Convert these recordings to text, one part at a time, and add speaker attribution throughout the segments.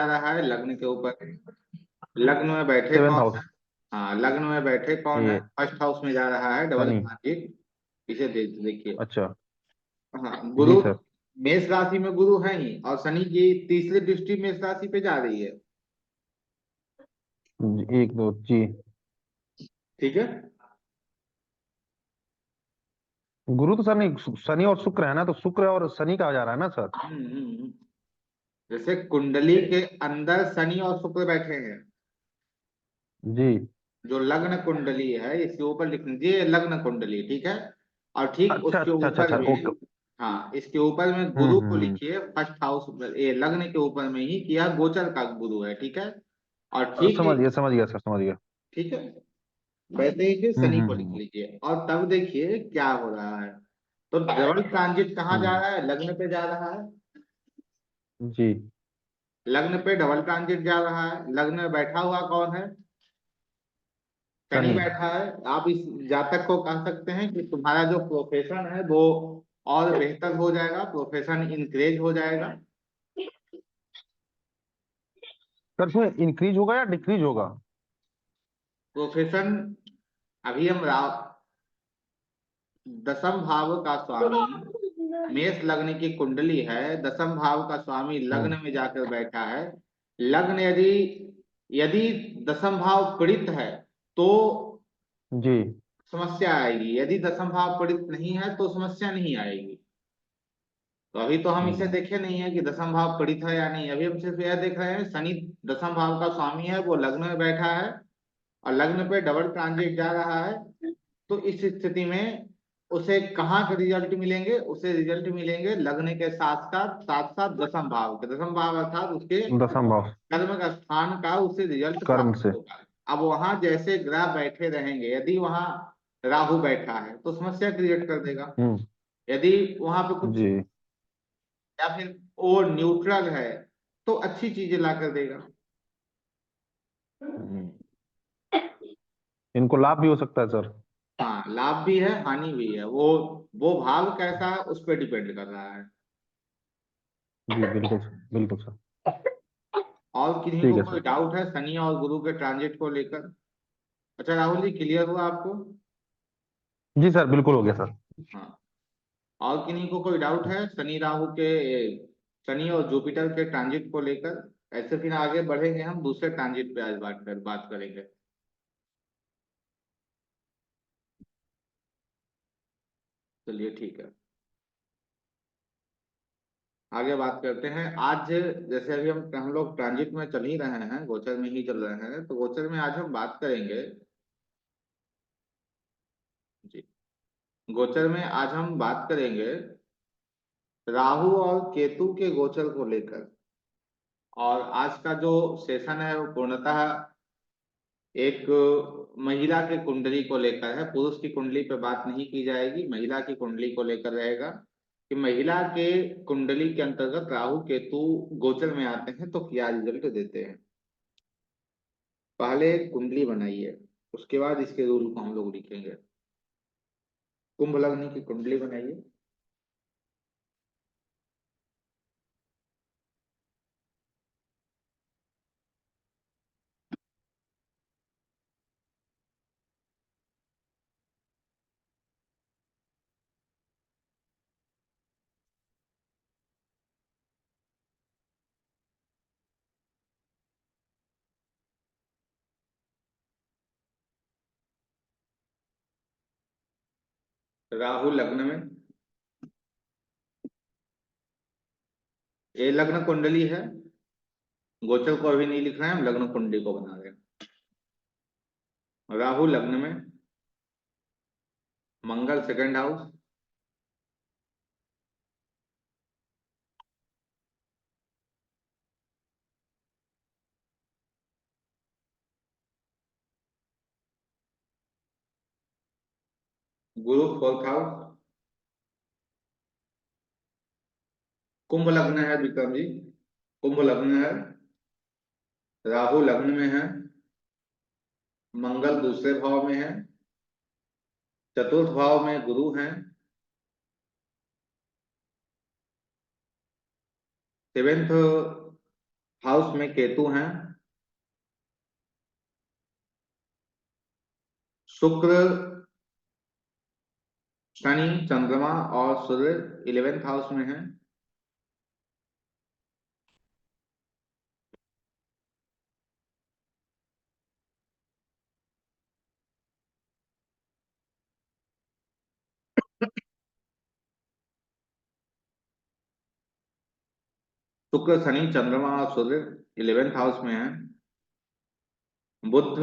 Speaker 1: जा रहा है लग्न के ऊपर। लग्न में बैठे
Speaker 2: सेवेंथ
Speaker 1: कौन है?
Speaker 2: हाउस।
Speaker 1: हाँ, लग्न में बैठे कौन है?
Speaker 2: ये
Speaker 1: फर्स्ट हाउस में जा रहा है डबल
Speaker 2: शनि।
Speaker 1: ट्रांजिट। इसे देखिए।
Speaker 2: अच्छा।
Speaker 1: हाँ,
Speaker 2: जी
Speaker 1: गुरु
Speaker 2: सर।
Speaker 1: मेष राशि में गुरु है ही, और शनि की तीसरी दृष्टि मेष राशि पे जा रही है।
Speaker 2: एक दो जी।
Speaker 1: ठीक है।
Speaker 2: गुरु तो सर नहीं, शनि और शुक्र है ना, तो शुक्र और शनि का जा रहा है ना सर।
Speaker 1: जैसे कुंडली के अंदर शनि और शुक्र बैठे हैं।
Speaker 2: जी।
Speaker 1: जो लग्न कुंडली है इसके ऊपर लिख लीजिए लग्न कुंडली, ठीक है। और ठीक
Speaker 2: अच्छा
Speaker 1: उसके
Speaker 2: अच्छा अच्छा
Speaker 1: ऊपर
Speaker 2: अच्छा,
Speaker 1: में,
Speaker 2: ओके।
Speaker 1: हाँ, इसके ऊपर में गुरु को
Speaker 2: हम्म।
Speaker 1: लिखिए फर्स्ट हाउस, ये लग्न के ऊपर में ही किया, गोचर का गुरु है, ठीक है। और ठीक है,
Speaker 2: समझ गया सर, समझ गया।
Speaker 1: ठीक है। वैसे ही फिर शनि को लिख
Speaker 2: हम्म।
Speaker 1: लीजिए, और तब देखिए क्या हो रहा है। तो डबल ट्रांजिट कहाँ जा
Speaker 2: हम्म।
Speaker 1: रहा है? लग्न पे जा रहा है।
Speaker 2: जी।
Speaker 1: लग्न पे डबल ट्रांजिट जा रहा है। लग्न में बैठा हुआ कौन है? शनि
Speaker 2: शनि।
Speaker 1: बैठा है। आप इस जातक को कह सकते हैं कि तुम्हारा जो प्रोफेशन है वो और बेहतर हो जाएगा, प्रोफेशन इंक्रीज हो जाएगा।
Speaker 2: सर इसमें इंक्रीज होगा या डिक्रीज होगा?
Speaker 1: प्रोफेशन, अभी हम दसम भाव का स्वामी, मेष लग्न की कुंडली है, दसम भाव का स्वामी
Speaker 2: हम्म।
Speaker 1: लग्न में जाकर बैठा है। लग्न यदि यदि दसम भाव पीड़ित है तो
Speaker 2: जी।
Speaker 1: समस्या आएगी, यदि दसम भाव पीड़ित नहीं है तो समस्या नहीं आएगी। तो अभी तो हम इसे
Speaker 2: हम्म।
Speaker 1: देखे नहीं है कि दसम भाव पीड़ित है या नहीं, अभी हम सिर्फ यह देख रहे हैं शनि दसम भाव का स्वामी है, वो लग्न में बैठा है और लग्न पे डबल ट्रांजिट जा रहा है। तो इस स्थिति में उसे कहाँ के रिजल्ट मिलेंगे? उसे रिजल्ट मिलेंगे लग्न के साथ साथ दसम भाव के, दसम भाव अर्थात उसके
Speaker 2: दसम भाव।
Speaker 1: कर्म का स्थान का उसे रिजल्ट
Speaker 2: कर्म
Speaker 1: प्राप्त
Speaker 2: से।
Speaker 1: होगा। अब वहां जैसे ग्रह बैठे रहेंगे, यदि वहां राहु बैठा है तो समस्या क्रिएट कर देगा।
Speaker 2: हम्म।
Speaker 1: यदि वहां पे कुछ,
Speaker 2: जी।
Speaker 1: या फिर वो न्यूट्रल है तो अच्छी चीजें ला कर देगा।
Speaker 2: हम्म। इनको लाभ भी हो सकता है सर।
Speaker 1: हाँ, लाभ भी है हानि भी है, वो भाव कैसा है उस पर डिपेंड कर रहा है।
Speaker 2: जी बिल्कुल बिल्कुल सर।
Speaker 1: और किन्हीं
Speaker 2: ठीक
Speaker 1: को
Speaker 2: है
Speaker 1: कोई
Speaker 2: सर।
Speaker 1: डाउट है शनि और गुरु के ट्रांजिट को लेकर? अच्छा राहुल जी, क्लियर हुआ आपको?
Speaker 2: जी सर, बिल्कुल हो गया सर।
Speaker 1: हाँ। और किन्हीं को कोई डाउट है शनि राहु के, शनि और जुपिटर के ट्रांजिट को लेकर? ऐसे फिर आगे बढ़ेंगे, हम दूसरे ट्रांजिट पे आज बात करेंगे। चलिए ठीक है, आगे बात करते हैं आज। जैसे अभी हम लोग ट्रांजिट में चल ही रहे हैं, गोचर में ही चल रहे हैं, तो गोचर में आज हम बात करेंगे। जी, गोचर में आज हम बात करेंगे राहु और केतु के गोचर को लेकर। और आज का जो सेशन है वो पूर्णतः एक महिला की कुंडली को लेकर है, पुरुष की कुंडली पे बात नहीं की जाएगी, महिला की कुंडली को लेकर रहेगा कि महिला के कुंडली के अंतर्गत राहु केतु गोचर में आते हैं तो क्या रिजल्ट देते हैं। पहले कुंडली बनाइए, उसके बाद इसके रूल को हम लोग लिखेंगे। कुंभ लग्न की कुंडली बनाइए। राहु लग्न में, ये लग्न कुंडली है, गोचर को अभी नहीं लिख रहे हैं, हम लग्न कुंडली को बना रहे हैं। राहु लग्न में, मंगल सेकंड हाउस, गुरु फोर्थ हाउस। कुंभ लग्न है विक्रम जी, कुंभ लग्न है, राहु लग्न में है, मंगल दूसरे भाव में है, चतुर्थ भाव में गुरु हैं, सेवेंथ हाउस में केतु हैं, शुक्र, शनि, चंद्रमा और सूर्य 11th हाउस में है। शुक्र, शनि, चंद्रमा और सूर्य 11th हाउस में है। बुध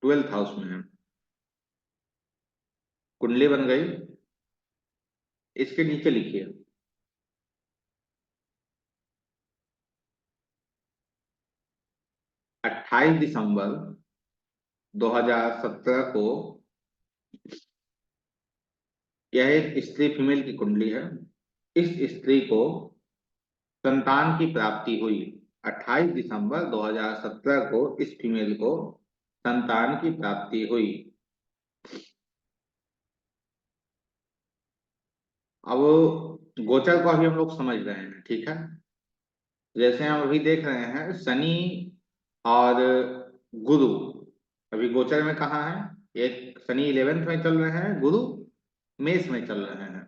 Speaker 1: 12th हाउस में है। कुंडली बन गई। इसके नीचे लिखिए 28 दिसंबर 2017 को, यह एक स्त्री फीमेल की कुंडली है। इस स्त्री को संतान की प्राप्ति हुई। 28 दिसंबर 2017 को इस फीमेल को संतान की प्राप्ति हुई। अब गोचर को अभी हम लोग समझ रहे हैं, ठीक है। जैसे हम अभी देख रहे हैं, शनि और गुरु अभी गोचर में कहाँ है। एक शनि 11th में चल रहे हैं, गुरु मेष में चल रहे हैं।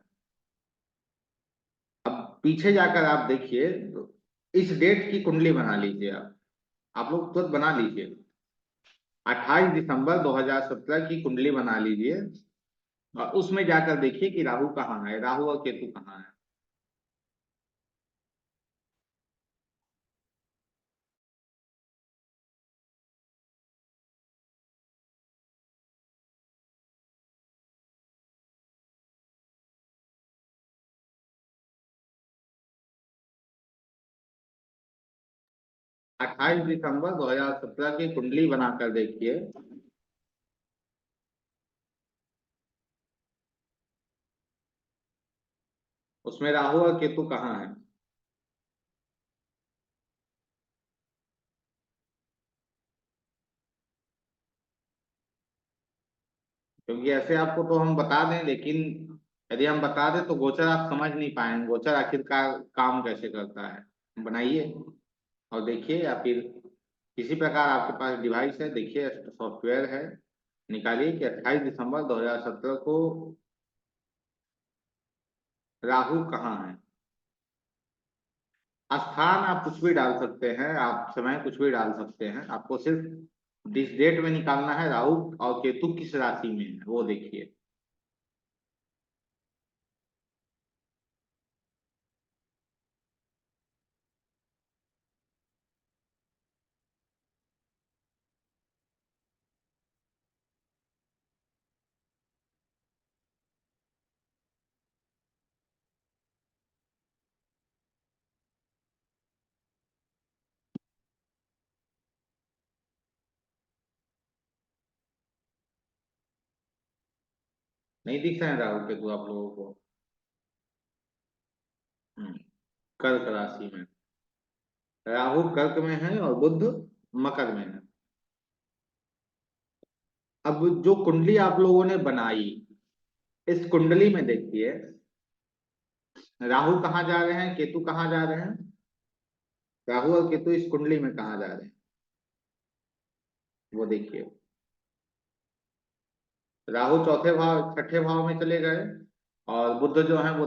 Speaker 1: अब पीछे जाकर आप देखिए तो इस डेट की कुंडली बना लीजिए। आप लोग तुरंत बना लीजिए। 28 दिसंबर 2017 की कुंडली बना लीजिए और उसमें जाकर देखिए कि राहु कहाँ है, राहु और केतु कहाँ है। 28 दिसंबर 2017 की कुंडली बनाकर देखिए। उसमें राहु और केतु कहाँ है। क्योंकि ऐसे आपको तो हम बता दें, लेकिन यदि हम बता दें तो गोचर आप समझ नहीं पाएंगे, गोचर आखिरकार काम कैसे करता है। बनाइए और देखिए, या फिर किसी प्रकार आपके पास डिवाइस है, देखिए सॉफ्टवेयर है, निकालिए कि 28 दिसंबर 2017 को राहु कहाँ है। स्थान आप कुछ भी डाल सकते हैं, आप समय कुछ भी डाल सकते हैं, आपको सिर्फ जिस डेट में निकालना है राहु और केतु किस राशि में है वो देखिए। नहीं दिख रहे हैं राहु केतु आप लोगों को। हम्म, कर्क राशि में राहु कर्क में है और बुध मकर में है। अब जो कुंडली आप लोगों ने बनाई, इस कुंडली में देखिए राहु कहाँ जा रहे हैं, केतु कहाँ जा रहे हैं। राहु और केतु इस कुंडली में कहाँ जा रहे हैं वो देखिए। राहु चौथे भाव छठे भाव में चले गए और बुध जो है वो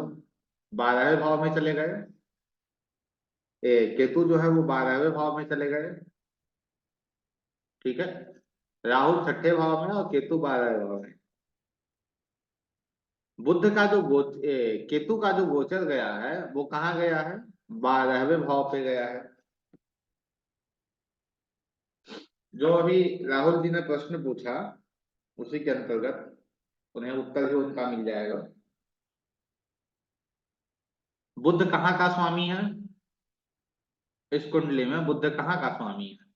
Speaker 1: 12वें भाव में चले गए। केतु जो है वो 12वें भाव में चले गए, ठीक है। राहु छठे भाव में और केतु 12वें भाव में। बुध का जो केतु का जो गोचर गया है वो कहाँ गया है, 12वें भाव पे गया है। जो अभी राहुल जी ने प्रश्न पूछा उसी के अंतर्गत उन्हें उत्तर भी उनका मिल जाएगा। बुध कहाँ का स्वामी है, इस कुंडली में बुध कहाँ का स्वामी है।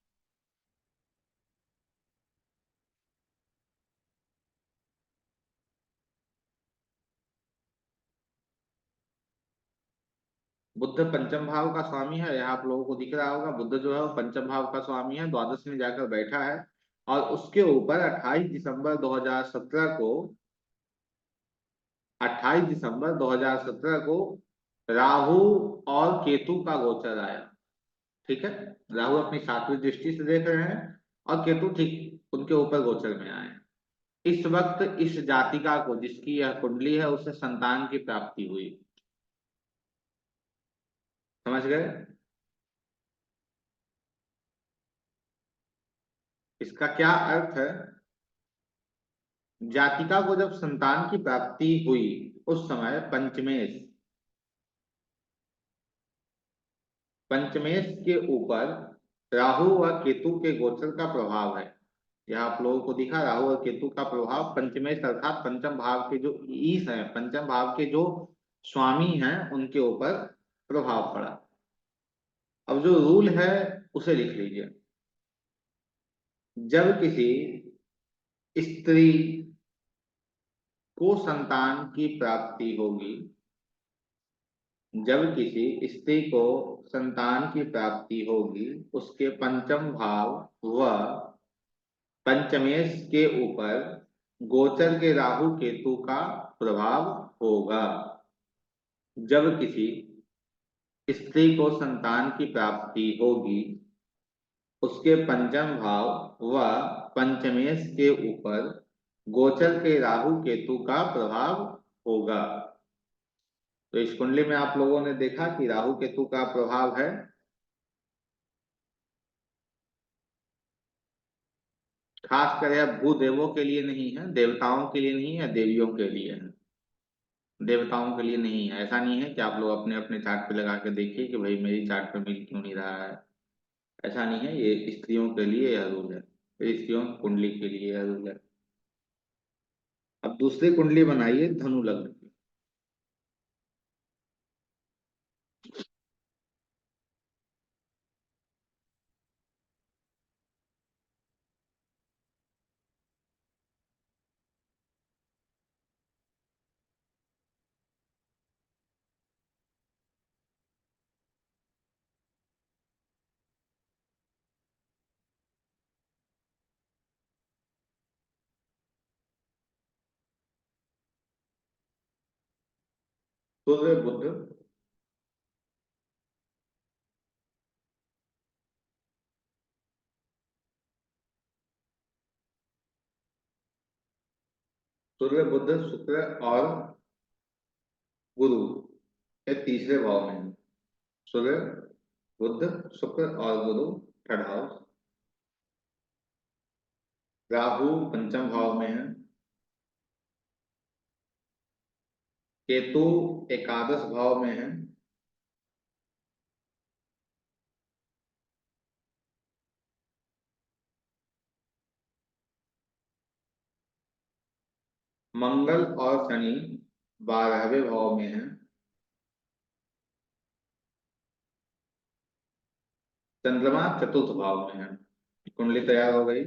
Speaker 1: बुध पंचम भाव का स्वामी है, यहाँ आप लोगों को दिख रहा होगा बुध जो है वो पंचम भाव का स्वामी है, द्वादश में जाकर बैठा है। और उसके ऊपर 28 दिसंबर 2017 को 28 दिसंबर 2017 को राहु और केतु का गोचर आया। ठीक है। राहु अपनी सातवीं दृष्टि से देख रहे हैं और केतु ठीक उनके ऊपर गोचर में आए। इस वक्त इस जातिका को, जिसकी यह कुंडली है, उसे संतान की प्राप्ति हुई। समझ गए? इसका क्या अर्थ है? जातिका को जब संतान की प्राप्ति हुई, उस समय पंचमेश, पंचमेश के ऊपर राहु व केतु के गोचर का प्रभाव है। यह आप लोगों को दिखा, राहु और केतु का प्रभाव पंचमेश अर्थात पंचम भाव के जो ईश हैं, पंचम भाव के जो स्वामी हैं, उनके ऊपर प्रभाव पड़ा। अब जो रूल है उसे लिख लीजिए। जब किसी स्त्री को संतान की प्राप्ति होगी, जब किसी स्त्री को संतान की प्राप्ति होगी, उसके पंचम भाव व पंचमेश के ऊपर गोचर के राहु केतु का प्रभाव होगा। जब किसी स्त्री को संतान की प्राप्ति होगी, उसके पंचम भाव व पंचमेश के ऊपर गोचर के राहु केतु का प्रभाव होगा। तो इस कुंडली में आप लोगों ने देखा कि राहु केतु का प्रभाव है। खासकर यह भूदेवों के लिए नहीं है, देवताओं के लिए नहीं है, देवियों के लिए है। देवताओं के लिए नहीं है। ऐसा नहीं है कि आप लोग अपने अपने चार्ट पे लगा के देखिए कि भाई मेरी चार्ट पे मिल क्यों नहीं रहा है। ऐसा नहीं है, ये स्त्रियों के लिए यह रूल है, ये स्त्रियों की कुंडली के लिए यह रूल है। अब दूसरी कुंडली बनाइए धनु लग्न की। सूर्य बुध, सूर्य बुध शुक्र और गुरु, ये तीसरे भाव में है। सूर्य बुध शुक्र और गुरु थर्ड हाउस। राहु पंचम भाव में है। केतु एकादश भाव में है। मंगल और शनि 12वें भाव में है। चंद्रमा चतुर्थ भाव में है। कुंडली तैयार हो गई।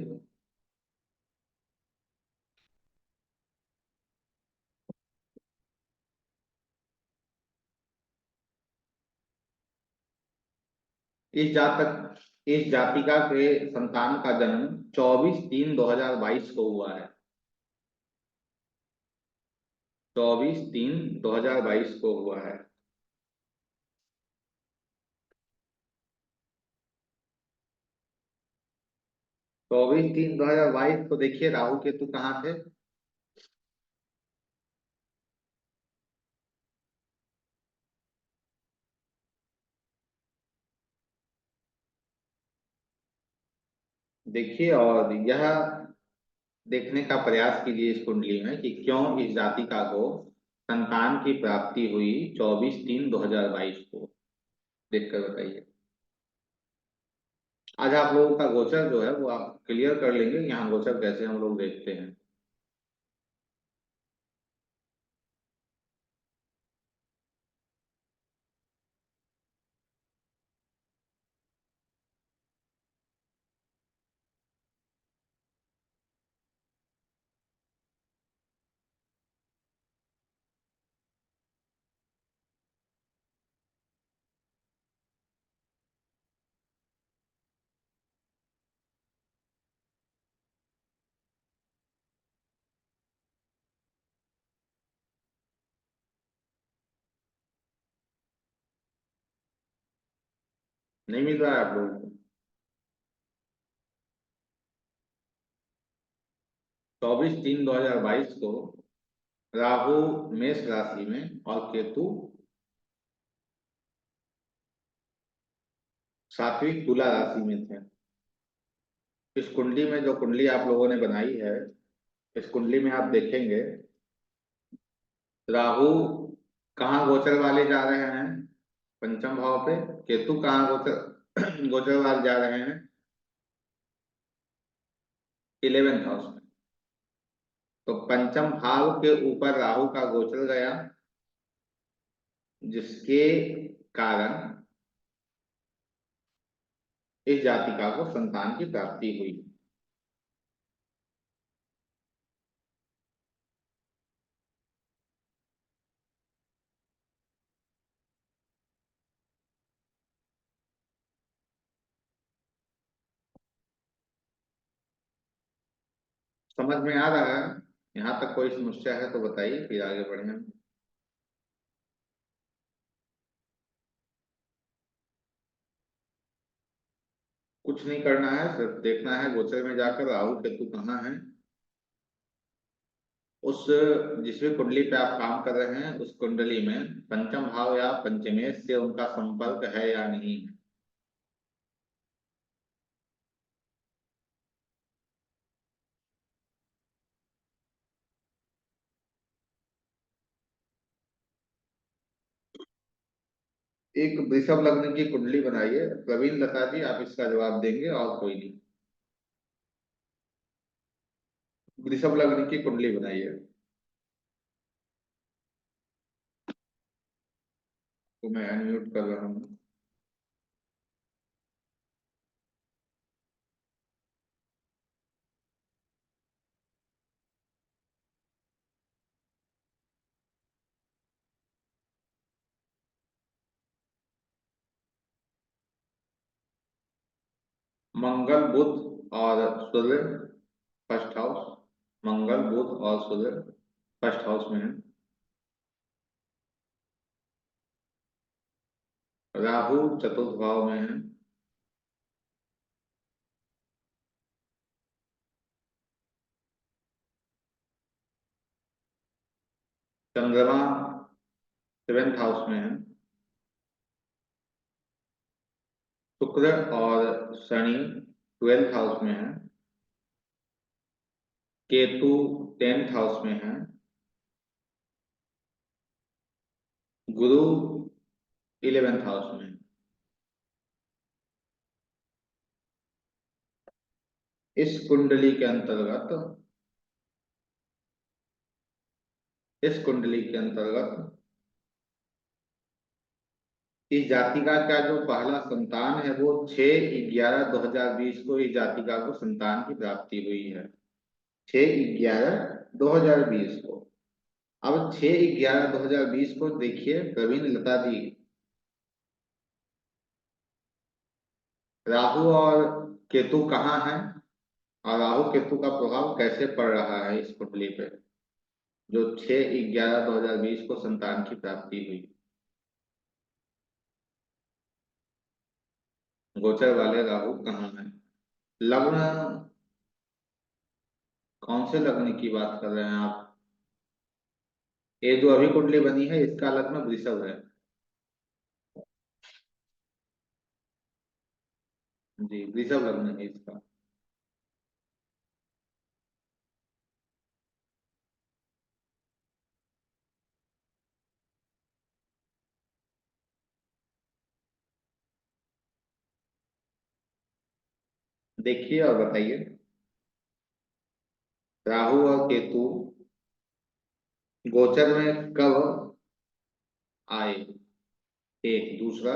Speaker 1: इस जातक इस जातिका के संतान का जन्म 24/3/2022 को हुआ है। 24/3/2022 को हुआ है। 24/3/2022 को देखिए राहु केतु कहाँ थे। देखिए और यह देखने का प्रयास कीजिए इस कुंडली में कि क्यों इस जातिका को संतान की प्राप्ति हुई 24/3/2022 को। देखकर बताइए। आज आप लोगों का गोचर जो है वो आप क्लियर कर लेंगे, यहाँ गोचर कैसे हम लोग देखते हैं। नहीं मिल रहा है आप लोगों को? 24/3/2022 को राहु मेष राशि में और केतु सात्विक तुला राशि में थे। इस कुंडली में, जो कुंडली आप लोगों ने बनाई है, इस कुंडली में आप देखेंगे राहु कहाँ गोचर वाले जा रहे हैं, पंचम भाव पे। केतु कहाँ गोचर गोचर वाले जा रहे हैं, 11th हाउस में। तो पंचम भाव के ऊपर राहु का गोचर गया, जिसके कारण इस जातिका को संतान की प्राप्ति हुई। समझ में आ रहा है? यहाँ तक कोई समस्या है तो बताइए, फिर आगे बढ़े हम। कुछ नहीं करना है, सिर्फ देखना है गोचर में जाकर राहु केतु कहाँ है। उस जिस भी कुंडली पे आप काम कर रहे हैं, उस कुंडली में पंचम भाव या पंचमेश से उनका संपर्क है या नहीं। एक वृषभ लग्न की कुंडली बनाइए प्रवीण लता जी, आप इसका जवाब देंगे और कोई नहीं। वृषभ लग्न की कुंडली बनाइए। तो मैं अनम्यूट कर रहा हूँ। मंगल बुध और सूर्य फर्स्ट हाउस। मंगल बुध और सूर्य फर्स्ट हाउस में है। राहु चतुर्थ भाव में है। चंद्रमा 7th हाउस में है। शुक्र और शनि 12th हाउस में है। केतु 10th हाउस में है। गुरु 11th हाउस में है। इस कुंडली के अंतर्गत, इस कुंडली के अंतर्गत इस जातिका का जो पहला संतान है वो 6/11/2020 को इस जातिका को संतान की प्राप्ति हुई है। 6/11/2020 को। अब 6/11/2020 को देखिए प्रवीण लता जी, राहु और केतु कहाँ है और राहु केतु का प्रभाव कैसे पड़ रहा है इस कुंडली पे, जो 6/11/2020 को संतान की प्राप्ति हुई। गोचर वाले राहु कहाँ है? लग्न, कौन से लग्न की बात कर रहे हैं आप? ये जो अभी कुंडली बनी है इसका लग्न वृषभ है। जी, वृषभ लग्न है इसका। देखिए और बताइए। राहु और केतु गोचर में कब आए? एक दूसरा,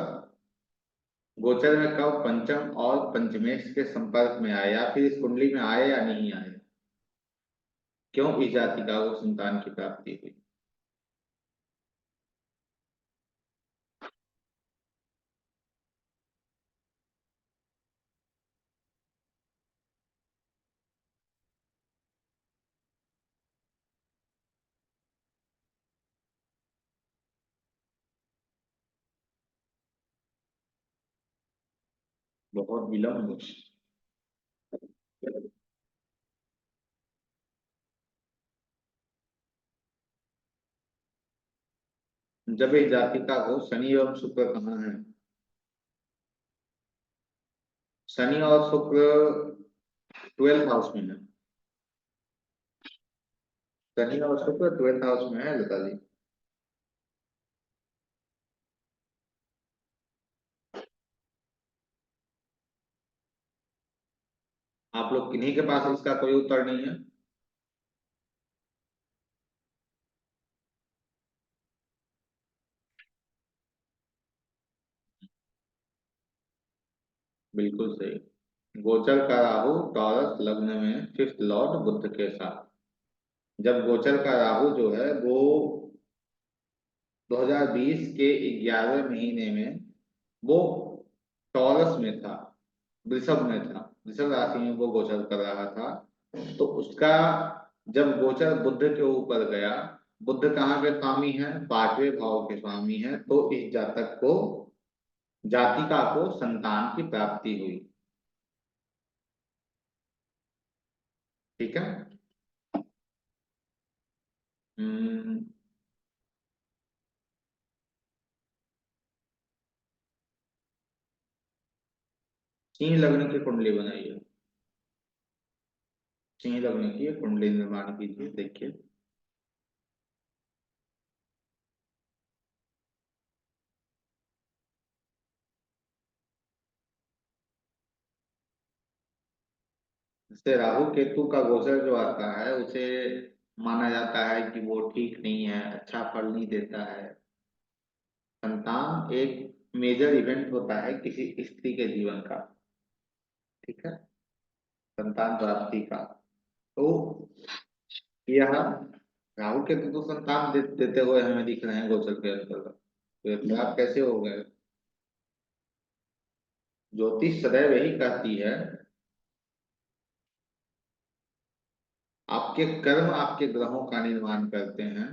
Speaker 1: गोचर में कब पंचम और पंचमेश के संपर्क में आए, या फिर इस कुंडली में आए या नहीं आए? क्यों इस जातिका को संतान की प्राप्ति हुई? बहुत विलम्ब। जब एक जातिका को शनि एवं शुक्र कहाँ है? शनि और शुक्र 12th हाउस में है। शनि और शुक्र 12th हाउस में है लता जी। आप लोग किन्हीं के पास इसका कोई उत्तर नहीं है? बिल्कुल सही। गोचर का राहु टॉरस लग्न में 5th लॉर्ड बुध के साथ। जब गोचर का राहु जो है वो 2020 के 11वें महीने में वो टॉरस में था, वृषभ में था, वृषभ राशि में वो गोचर कर रहा था। तो उसका जब गोचर बुध के ऊपर गया, बुध कहाँ के स्वामी है? 5वें भाव के स्वामी है। तो इस जातक को, जातिका को संतान की प्राप्ति हुई। ठीक है। हम्म, सिंह लग्न की कुंडली बनाइए। सिंह लग्न की कुंडली निर्माण कीजिए, देखिए। जैसे राहु केतु का गोचर जो आता है उसे माना जाता है कि वो ठीक नहीं है, अच्छा फल नहीं देता है। संतान एक मेजर इवेंट होता है किसी स्त्री के जीवन का। ठीक है। संतान प्राप्ति का। तो यह राहु केतु तो संतान देते हुए हमें दिख रहे हैं गोचर के अंतर्गत, तो ये खराब कैसे हो गए? ज्योतिष सदैव यही कहती है, आपके कर्म आपके ग्रहों का निर्माण करते हैं,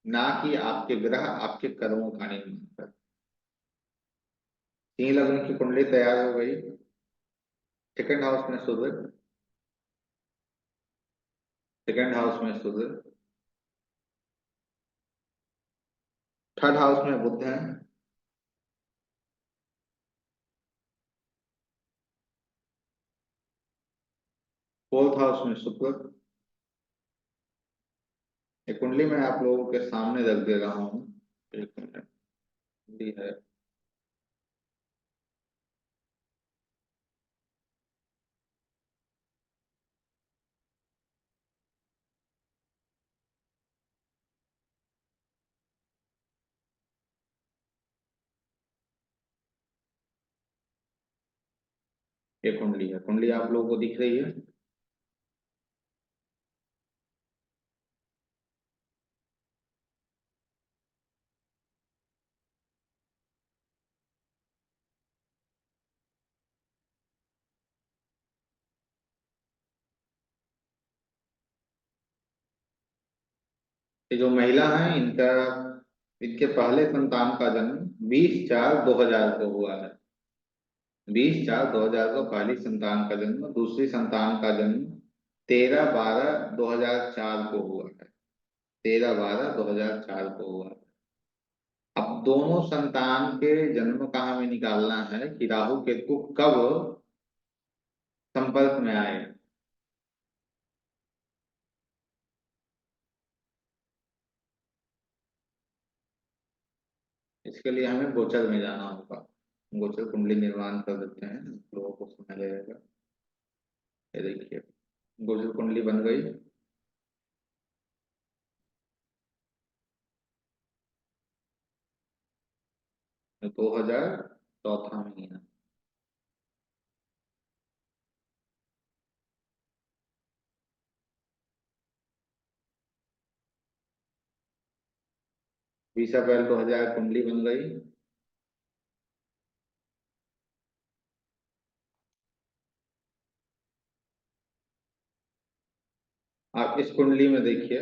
Speaker 1: ना कि आपके ग्रह आपके कर्मों का निर्माण करते हैं। सिंह लग्न की कुंडली तैयार हो गई। सेकंड हाउस में सूर्य, सेकंड हाउस में सूर्य, थर्ड हाउस में बुध है, फोर्थ हाउस में शुक्र। ये कुंडली मैं आप लोगों के सामने रख दे रहा हूँ। एक मिनट, कुंडली है। ये कुंडली है, कुंडली आप लोगों को दिख रही है। ये जो महिला है इनका, इनके पहले संतान का जन्म 20/4/2000 को हुआ है। 20/4/2000 को पहली संतान का जन्म, दूसरी संतान का जन्म 13/12/2004 को हुआ है। 13/12/2004 को हुआ है। अब दोनों संतान के जन्म का हमें निकालना है कि राहु केतु कब संपर्क में आए। इसके लिए हमें गोचर में जाना होगा। गोचर कुंडली निर्माण कर देते हैं, लोगों को समय लगेगा। ये देखिए, गोचर कुंडली बन गई। 2004 महीना। बीस अप्रैल 2000 कुंडली बन गई। आप इस कुंडली में देखिए,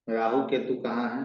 Speaker 1: राहु केतु कहाँ है?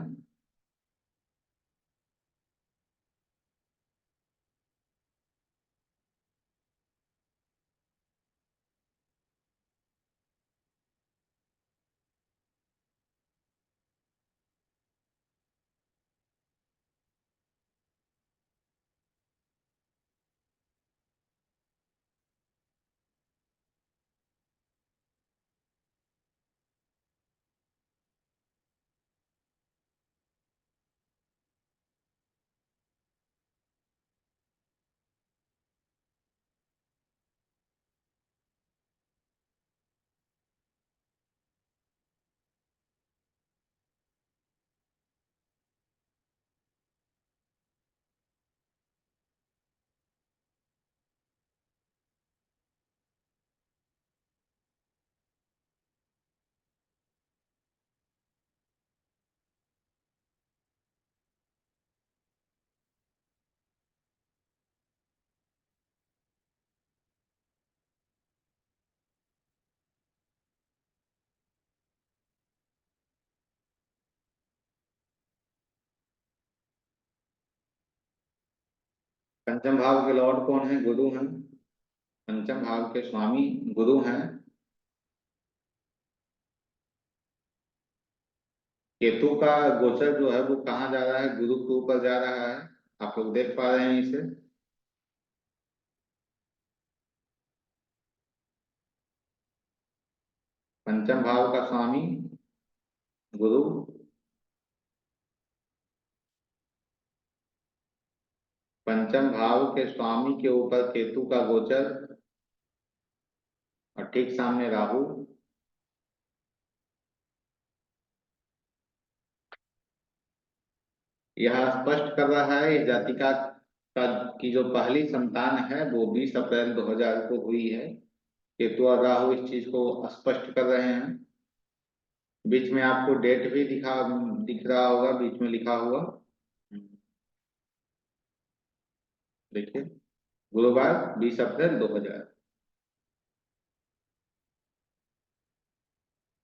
Speaker 1: पंचम भाव के लॉर्ड कौन है? गुरु हैं। पंचम भाव के स्वामी गुरु हैं। केतु का गोचर जो है वो कहाँ जा रहा है? गुरु के ऊपर जा रहा है। आप लोग देख पा रहे हैं इसे? पंचम भाव का स्वामी गुरु। पंचम भाव के स्वामी के ऊपर केतु का गोचर, और ठीक सामने राहु। यह स्पष्ट कर रहा है इस जातिका का की जो पहली संतान है वो 20 अप्रैल 2000 को हुई है। केतु और राहु इस चीज को स्पष्ट कर रहे हैं। बीच में आपको डेट भी दिख रहा होगा, बीच में लिखा हुआ। देखिए, गुरुवार 20 अप्रैल 2000।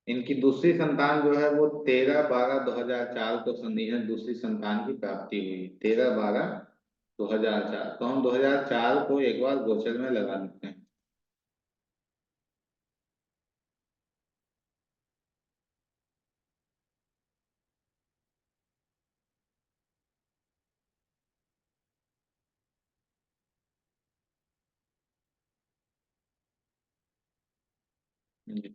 Speaker 1: इनकी दूसरी संतान जो है वो 13/12/2004 को संधि है, दूसरी संतान की प्राप्ति हुई 13/12/2004। तो हम 2004 को एक बार गोचर में लगा लेते हैं। जी,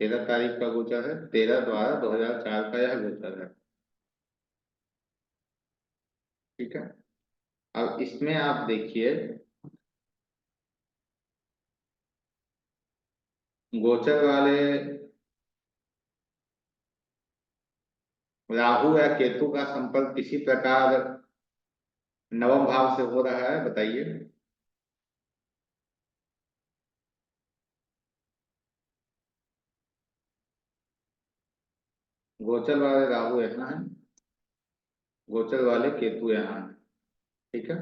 Speaker 1: 13 तारीख का गोचर है, 13/12/2004 का यह गोचर है। ठीक है। अब इसमें आप देखिए, गोचर वाले राहु या केतु का संपर्क किसी प्रकार नवम भाव से हो रहा है, बताइए। गोचर वाले राहु यहाँ है, गोचर वाले केतु यहाँ है। ठीक है।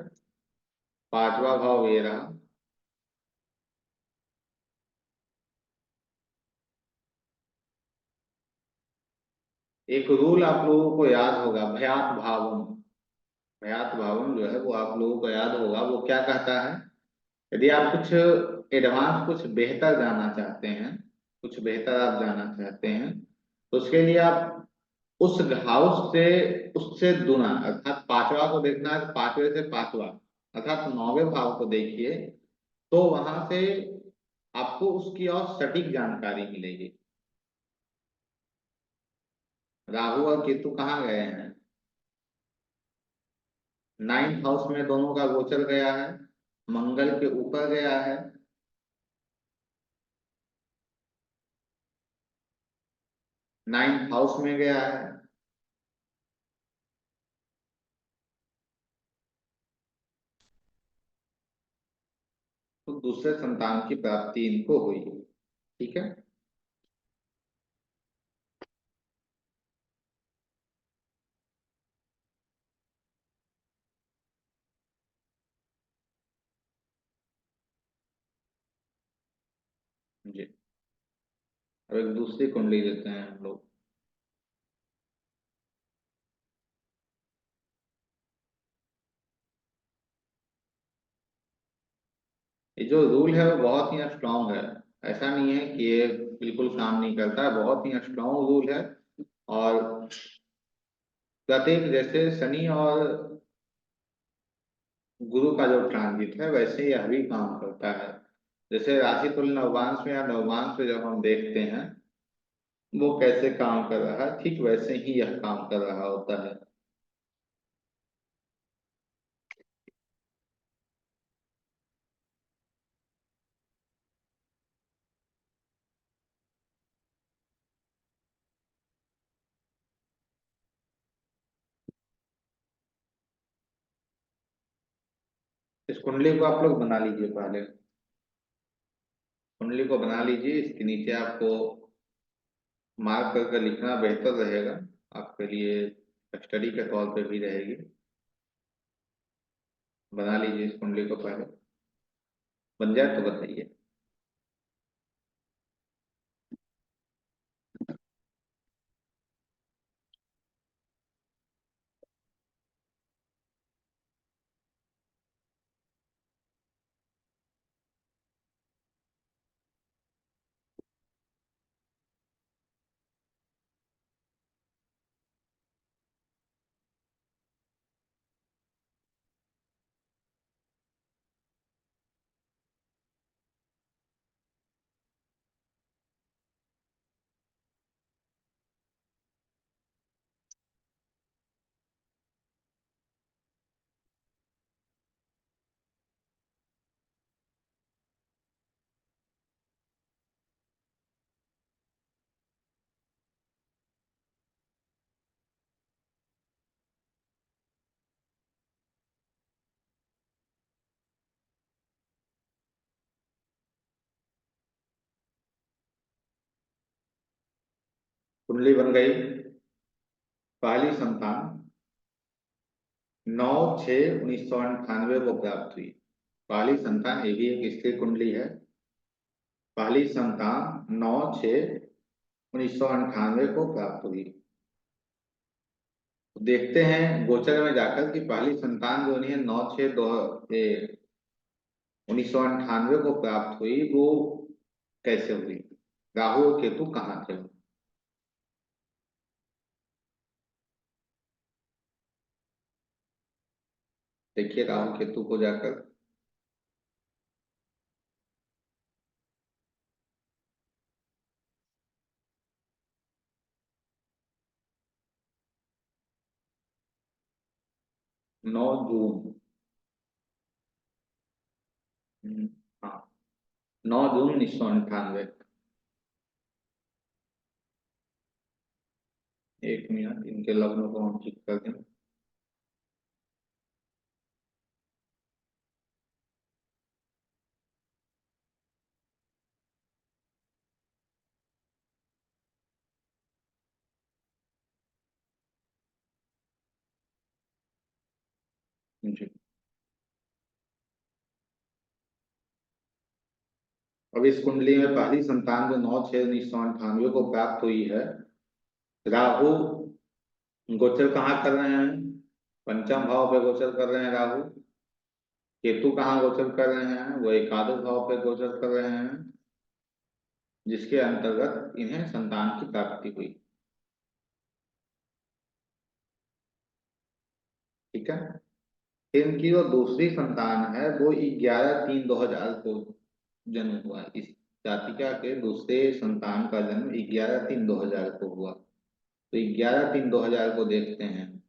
Speaker 1: पांचवा भाव ये रहा। एक रूल आप लोगों को याद होगा, भयात भावम। भयात भावम जो है वो आप लोगों को याद होगा। वो क्या कहता है? यदि आप कुछ एडवांस, कुछ बेहतर जानना चाहते हैं, कुछ बेहतर आप जानना चाहते हैं, तो उसके लिए आप उस हाउस से, उससे दुना, अर्थात पांचवा को देखना है तो पांचवे से पांचवा, अर्थात 9वें भाव को देखिए। तो वहां से आपको उसकी और सटीक जानकारी मिलेगी। राहु और केतु कहाँ गए हैं? 9th हाउस में दोनों का गोचर गया है, मंगल के ऊपर गया है। 9th हाउस में गया है। तो दूसरे संतान की प्राप्ति इनको हुई। ठीक है। जी। अब एक दूसरी कुंडली देते हैं हम लोग। ये जो रूल है वो बहुत ही स्ट्रांग है। ऐसा नहीं है कि ये बिल्कुल काम नहीं करता है, बहुत ही स्ट्रांग रूल है। और प्रत्येक जैसे शनि और गुरु का जो ट्रांजिट है वैसे यह भी काम करता है। जैसे राशि तुल्य नववांश में या नववांश में जब हम देखते हैं वो कैसे काम कर रहा है, ठीक वैसे ही यह काम कर रहा होता है। इस कुंडली को आप लोग बना लीजिए पहले। कुंडली को बना लीजिए, इसके नीचे आपको मार्क करके लिखना बेहतर रहेगा, आपके लिए स्टडी के तौर पे भी रहेगी। बना लीजिए इस कुंडली को पहले, बन जाए तो बताइए। कुंडली बन गई। पहली संतान 9/6/1998 को प्राप्त हुई। पहली संतान, ये भी एक स्त्री कुंडली है। पहली संतान 9/6/1998 को प्राप्त हुई। देखते हैं गोचर में जाकर कि पहली संतान जो उन्हें 9/6/1998 को प्राप्त हुई वो कैसे हुई, राहु और केतु कहाँ थे। देखिए राहु केतु को जाकर। 9 जून। हाँ, 9 जून 1998। एक मिनट, इनके लग्नों को हम चेक कर दें। जी। अब इस कुंडली में पहली संतान जो 9/6/1998 को प्राप्त हुई है, राहु गोचर कहाँ कर रहे हैं, पंचम भाव पे गोचर कर रहे हैं राहु। केतु कहाँ गोचर कर रहे हैं, वो एकादश भाव पे गोचर कर रहे हैं, जिसके अंतर्गत इन्हें संतान की प्राप्ति हुई। ठीक है। फिर इनकी जो दूसरी संतान है वो 11/3/2000 को जन्म हुआ। इस जातिका के दूसरे संतान का जन्म 11/3/2000 को हुआ। तो 11/3/2000 को देखते हैं।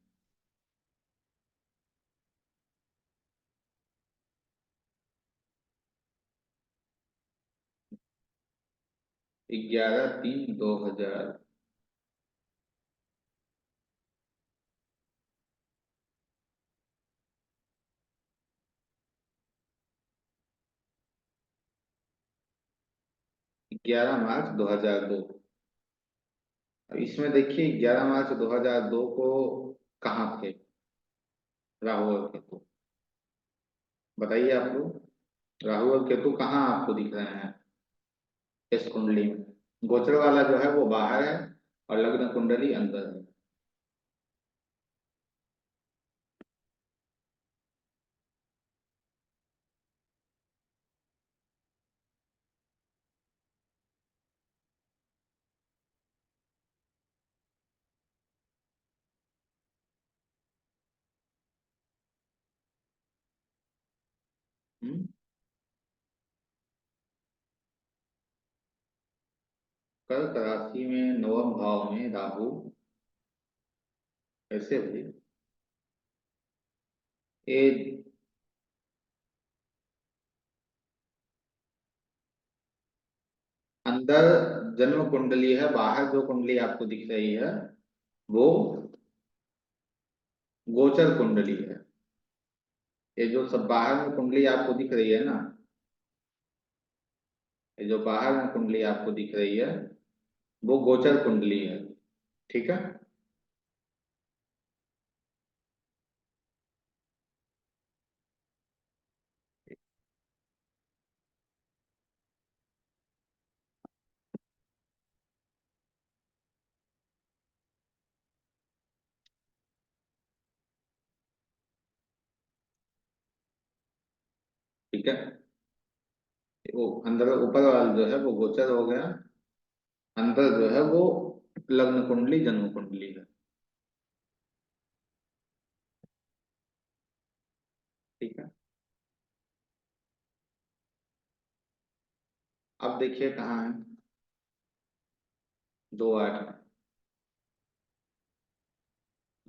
Speaker 1: 11/3/2000। 11 मार्च 2002। अब इसमें देखिए 11 मार्च 2002 को कहाँ थे राहु और केतु, बताइए आप लोग। राहु और केतु कहाँ आपको दिख रहे हैं इस कुंडली में। गोचर वाला जो है वो बाहर है और लग्न कुंडली अंदर है। हम्म? कर्क राशि में नवम भाव में राहु कैसे हुई? ये अंदर जन्म कुंडली है, बाहर जो कुंडली आपको दिख रही है वो गोचर कुंडली है। ये जो सब बाहर में कुंडली आपको दिख रही है ना, ये जो बाहर में कुंडली आपको दिख रही है वो गोचर कुंडली है। ठीक है। ठीक है। वो अंदर ऊपर वाला जो है वो गोचर हो गया, अंदर जो है वो लग्न कुंडली जन्म कुंडली है। ठीक है। अब देखिए कहाँ है। 2 8।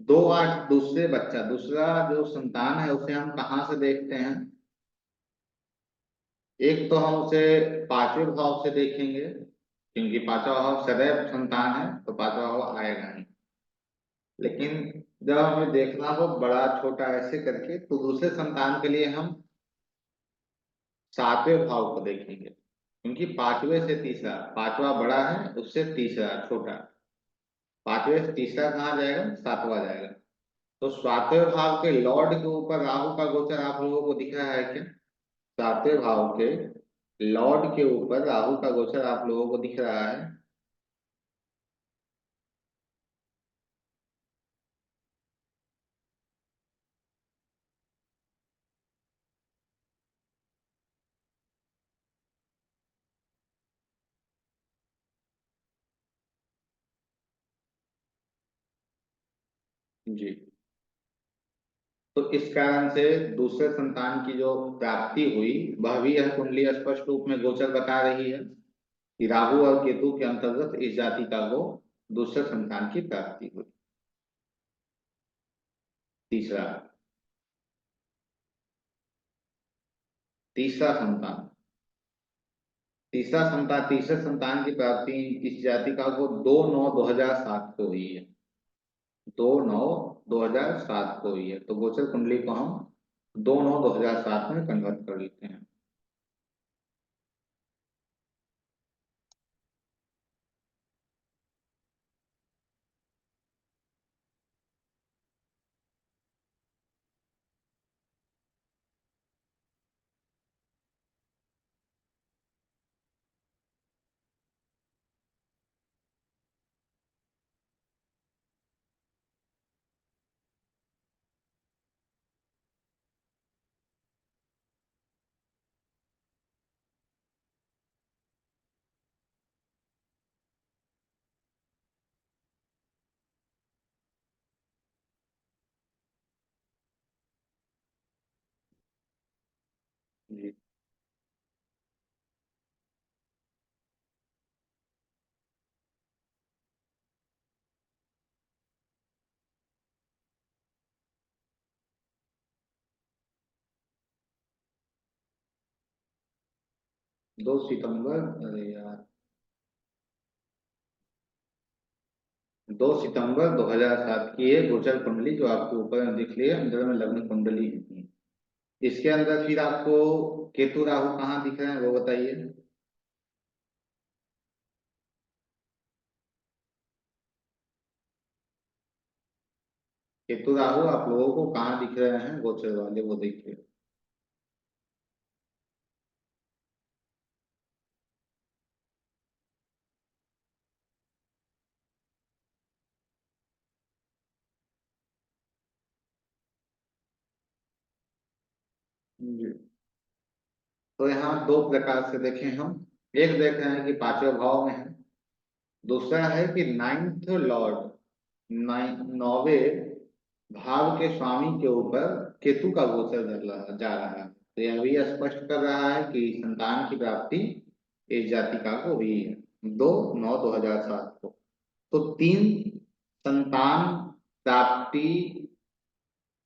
Speaker 1: 2 8 दूसरे बच्चा, दूसरा जो संतान है उसे हम कहाँ से देखते हैं? एक तो हम उसे पांचवें भाव से देखेंगे, क्योंकि पांचवा भाव सदैव संतान है तो पांचवा भाव आएगा नहीं। लेकिन जब हमें देखना हो बड़ा छोटा ऐसे करके, तो दूसरे संतान के लिए हम सातवें भाव को देखेंगे, क्योंकि पांचवें से तीसरा, पांचवा बड़ा है उससे तीसरा छोटा, पांचवें से तीसरा कहाँ जाएगा? सातवां जाएगा। तो सातवें भाव के लॉर्ड के ऊपर राहु का गोचर आप लोगों को दिख रहा है क्या? सातवें भाव के लॉर्ड के ऊपर राहु का गोचर आप लोगों को दिख रहा है? जी। तो इस कारण से दूसरे संतान की जो प्राप्ति हुई वह भी यह कुंडली स्पष्ट रूप में गोचर बता रही है कि राहु और केतु के अंतर्गत इस जाति का को दूसरे संतान की प्राप्ति हुई। तीसरा, तीसरा संतान, तीसरे संतान की प्राप्ति इस जाति का को 2/9/2007 को हुई है। 2/9/2007 को हुई है, तो गोचर कुंडली को हम 2/9/2007 में कन्वर्ट कर लेते हैं। जी। 2 सितंबर, अरे यार, 2 सितंबर 2007 की है गोचर कुंडली जो आपको ऊपर में दिख रही है, अंदर में लग्न कुंडली है। इसके अंदर फिर आपको केतु राहु कहाँ दिख रहे हैं वो बताइए। केतु राहु आप लोगों को कहाँ दिख रहे हैं गोचर वाले, वो देखिए। जी। तो यहाँ दो प्रकार से देखें हम। एक देख रहे हैं कि पांचवें भाव में है। दूसरा है कि नाइन्थ लॉर्ड, नौवे भाव के स्वामी के ऊपर केतु का गोचर जा रहा है। तो यह भी स्पष्ट कर रहा है कि संतान की प्राप्ति इस जातिका को हुई है 2/9/2007 को। तो तीन संतान प्राप्ति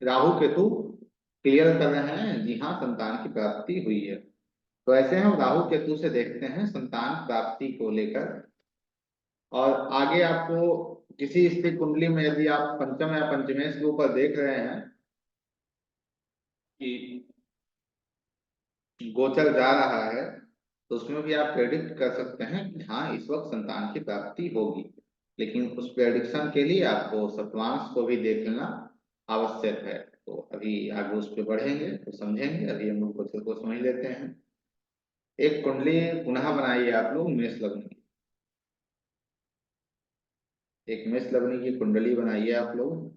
Speaker 1: राहु केतु क्लियर कर रहे हैं, जी हाँ, संतान की प्राप्ति हुई है। तो ऐसे हम राहु केतु से देखते हैं संतान प्राप्ति को लेकर। और आगे आपको किसी स्त्री कुंडली में यदि आप पंचम या पंचमेश के ऊपर देख रहे हैं कि गोचर जा रहा है, तो उसमें भी आप प्रेडिक्ट कर सकते हैं कि हाँ, इस वक्त संतान की प्राप्ति होगी। लेकिन उस प्रेडिक्शन के लिए आपको सप्तांश को भी देखना आवश्यक है। तो अभी आगे उस पर बढ़ेंगे तो समझेंगे, अभी हम लोग गोचर को समझ लेते हैं। एक कुंडली पुनः बनाइए आप लोग मेष लग्न की। एक मेष लग्न की कुंडली बनाइए आप लोग।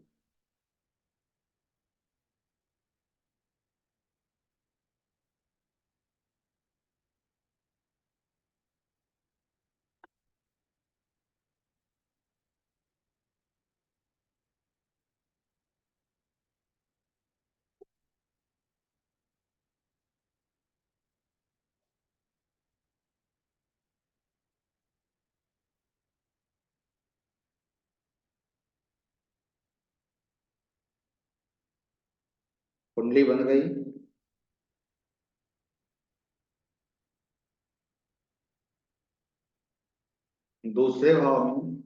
Speaker 1: कुंडली बन गई। दूसरे भाव में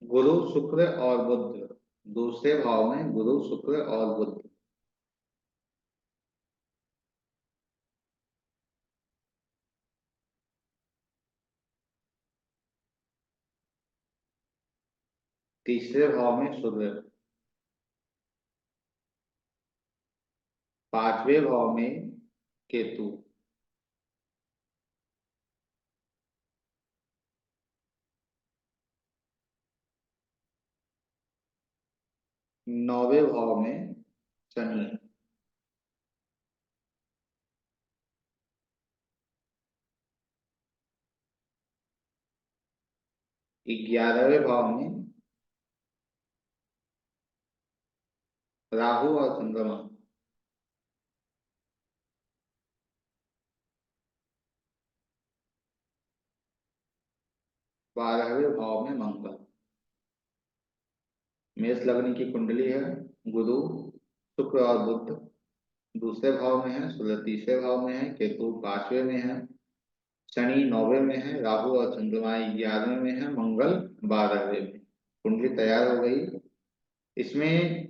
Speaker 1: गुरु शुक्र और बुध। दूसरे भाव में गुरु शुक्र और बुध। तीसरे भाव में सूर्य। पांचवें भाव में केतु। नौवे भाव में शनि। 11वें भाव में राहु और चंद्रमा। 12वें भाव में मंगल। मेष लग्न की कुंडली है। गुरु शुक्र और बुध दूसरे भाव में है, सूर्य तीसरे भाव में है, केतु पांचवें में है, शनि नौवे में है, राहु और चंद्रमा 11वें में है, मंगल 12वें में। कुंडली तैयार हो गई। इसमें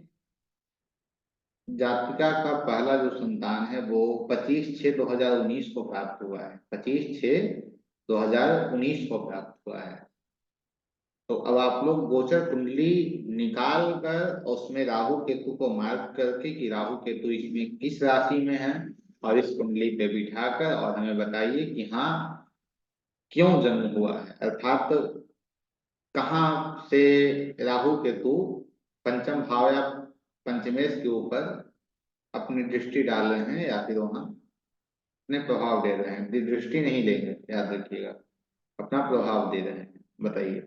Speaker 1: जातिका का पहला जो संतान है वो 25/6/2019 को प्राप्त हुआ है। 25/6/2019 को प्राप्त हुआ है। तो अब आप लोग गोचर कुंडली निकाल कर उसमें राहु केतु को मार्क करके कि राहु केतु इसमें किस राशि में है, और इस कुंडली पे बिठाकर और हमें बताइए कि हाँ, क्यों जन्म हुआ है, अर्थात कहाँ से राहु केतु पंचम भाव या पंचमेश के ऊपर अपनी दृष्टि डाल रहे हैं, या फिर वहां अपने प्रभाव दे रहे हैं। दृष्टि नहीं देंगे, याद रखिएगा, अपना प्रभाव दे रहे हैं। बताइए।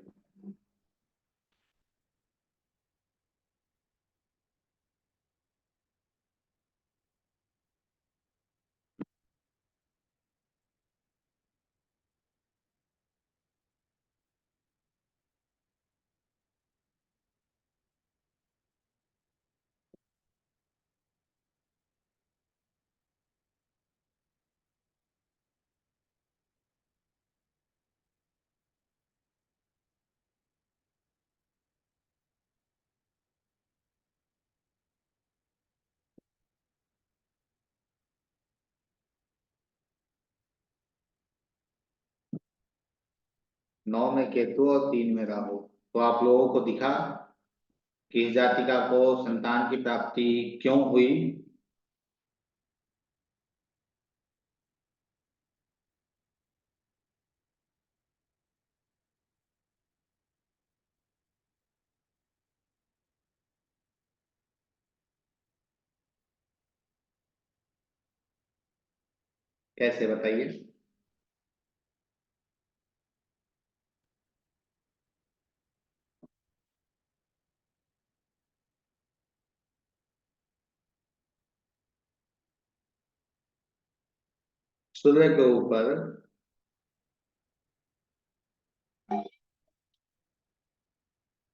Speaker 1: 9 में केतु और 3 में राहु। तो आप लोगों को दिखा कि इस जातिका को संतान की प्राप्ति क्यों हुई। कैसे बताइए। सूर्य के ऊपर,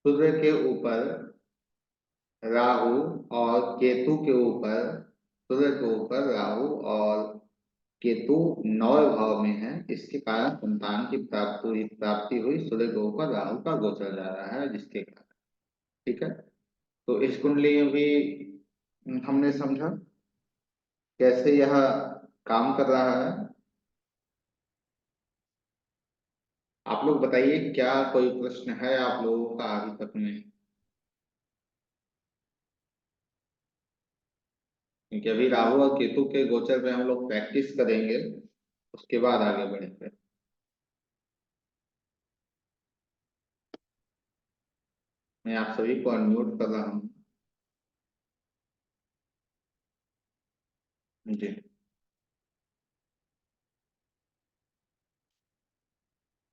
Speaker 1: सूर्य के ऊपर राहु और केतु के ऊपर, सूर्य के ऊपर राहु और केतु 9वें भाव में है, इसके कारण संतान की प्राप्ति हुई। सूर्य के ऊपर राहु का गोचर जा रहा है जिसके कारण। ठीक है। तो इस कुंडली में भी हमने समझा कैसे यह काम कर रहा है। आप लोग बताइए, क्या कोई प्रश्न है आप लोगों का अभी तक में? क्योंकि अभी राहु और केतु के गोचर पे हम लोग प्रैक्टिस करेंगे, उसके बाद आगे बढ़ेंगे। मैं आप सभी को अनम्यूट कर रहा हूँ। जी।